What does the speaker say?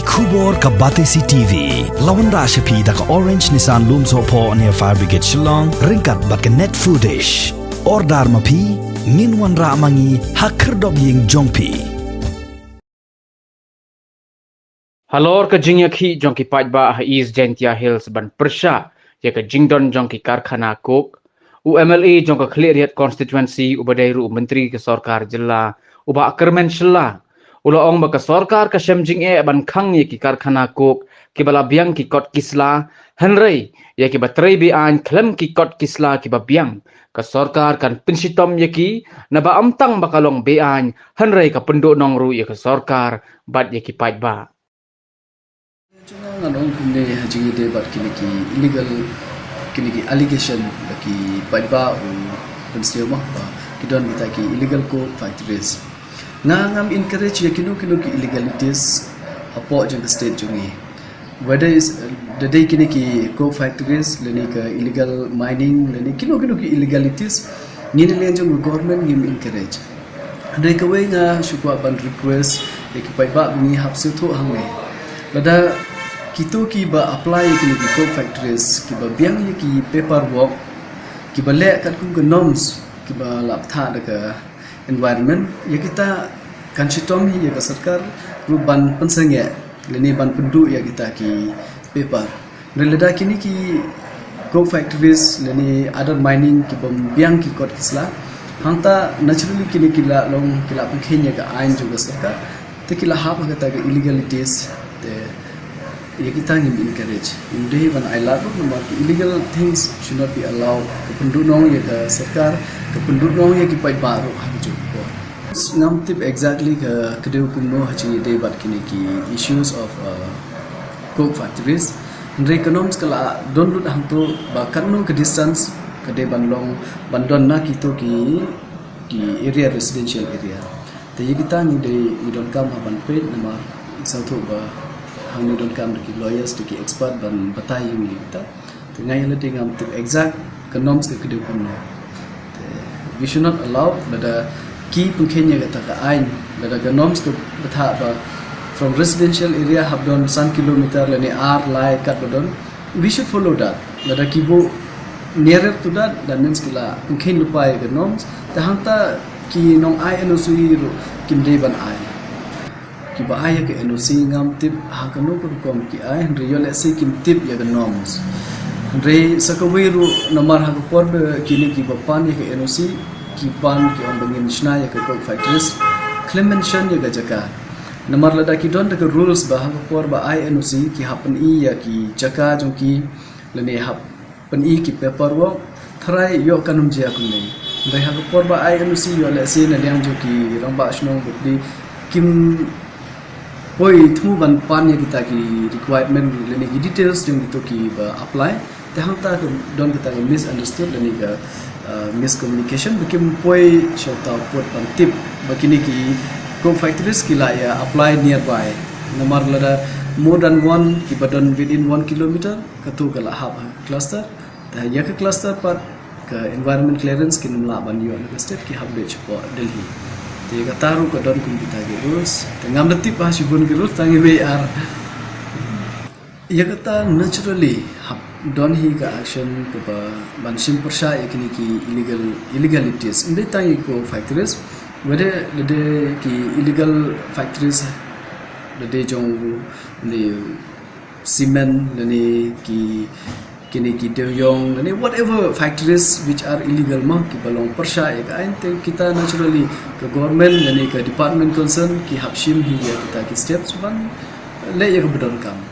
Khubor ka Batesi TV. Lawan ra shapi da ka Orange Nissan Loom Sopo near Fire Brigade Shillong. Ringkat bat ka net foodish. Ordar mapi. Minwan ra mangi hakerdog ying jongpi. Halor ke jingyak jongki pajba East Gentia Hills ban Persha ya ke jingdon jongki karkhana kok UMLA jongka clear constituency ubadairu menteri ke sorkar jela uba kermen shela ula ong ba ke sorkar ke shemjing ban khang ye ki karkhana kok ki bala biang ki kot kisla henrei ya ki batrei bi an klem ki kot kisla ki ba biang ke sorkar kan pensitom ye ki na ba amtang bakalong bi an henrei ka penduk nongru ya ke sorkar bat ye ki pajba. Jangan orang kumne haji debat kini illegal kini allegation bagi pajba u pensioma kidon kita ki illegal co factories ngam encourage ya kinu ki illegalities apa jeng state jungi whether is the day kini ki co factories leni ke illegal mining leni kinu ki illegalities ni ne jeng government ngim encourage andai ka we nga shukwa ban request ya ki pajba ni hapsu thu hangne bada kita ki ba apply ki co factories ki ba biang ye ki paperwork ki ba le kat kun norms ki ba lap tha de environment ye kita kan sitom hi ye ka sarkar ru ban pensenge leni ban pendu ye kita ki paper relada kini ki co factories leni other mining ki bom biang ki kot kisla hanta naturally kini kila long kila pengkhenya ka ain juga sarkar te kila hap ka ta illegalities te ya kita ingin encourage inde when I love no illegal things should not be allowed ke penduduk ya ke sarkar ke penduduk ya ki pai baru haju ngam tip exactly ke kedeu kumno haji debat kini ki issues of coke factories and economics kala don lut hantu bakan no ke distance ke de banlong bandon na kito ki area residential area te kita ni de don kam haban pe nama sautu ba hang ni don kam de lawyers de expert ban batai ni kita tengai le tingam tu exact economics ke kedeu kumno we should not allow that ki pengkhenya kata ka ain that economics ke betha ba from residential area have done 1 kilometer lene ar lai kat bodon we should follow that kibo nearer to that means kila pengkhen lupai economics ta hangta ki nong ai NOC kim de ban ai ki ba ai ke NOC ngam tip ha kanu kom ki ai real se kim tip ya economics re sakawiru namar ha ko kini ki ba pan ya ke NOC ki pan ki on bangin shna ya ke coke factories clemention ya jaka namar lada ki don the rules ba ha ko ba ai NOC ki happen i ya ki jaka jong ki lene hap pen i ki paperwork thrai yo kanum jia kunne bai ha ko ba ai NOC yo le se na liang jo ki ramba shno bukli kim poi thu ban pan ya kita ki requirement lene ki details jong to ki ba apply te hangta don kita misunderstood lene ka miscommunication bikin poi shota put pan tip bakini ki co factories kila ya apply nearby namar lada more than one ki badon within 1 kilometer katu kala hab cluster ta ya ke cluster par ke environment clearance ki namla ban yo ke state ki hab de chpo Delhi te ka taru ka don kum kita ge rules te ngam de tip ha shibun ge rules tangi we ar ya kata naturally hab don hi ka action ko ba ban sim persha ekini ki illegalities inde tangi co factories whether the ki illegal factories the jong the cement the ki kini ki dewyong the whatever factories which are illegal ma ki balong persha ek ain te kita naturally ke government the ke department concern ki hapshim hi ya kita ki steps ban le ya bedon kam